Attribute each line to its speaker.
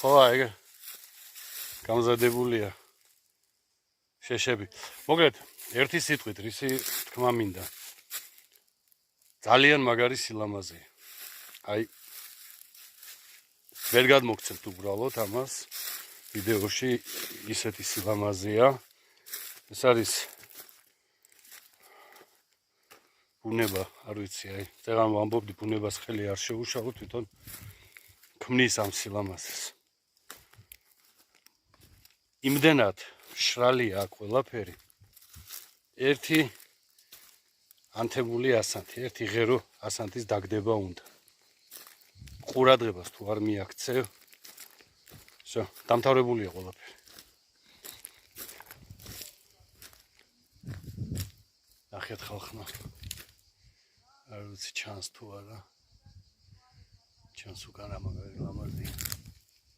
Speaker 1: ხო, აი გამზადებულია შეშები. მოგეთ, ერთი სიტყვით რისი თქმა მინდა. ძალიან მაგარი სილამაზეა. აი ვერ გადმოგცემთ უბრალოდ ამას. ვიდეოში ისეთი სილამაზეა. ეს არის ბუნება, არ ვიცი, აი, წეგან ვამბობდი ბუნებას ხელი არ შეუშალო, თვითონ ქმნის ამ სილამაზეს. იმდენად შრალია აქ ყველაფერი. ერთი ანთებული ასანთი, ერთი ღერო ასანთის დაგდება უნდა. ყურადღებას თუ არ მიაქცევ, всё, დამთავრებულია ყველაფერი. ნახეთ ხალხმა. არ ვიცი ჩანს თუ არა. ჩანს უკან ამაგარი ლამაზი.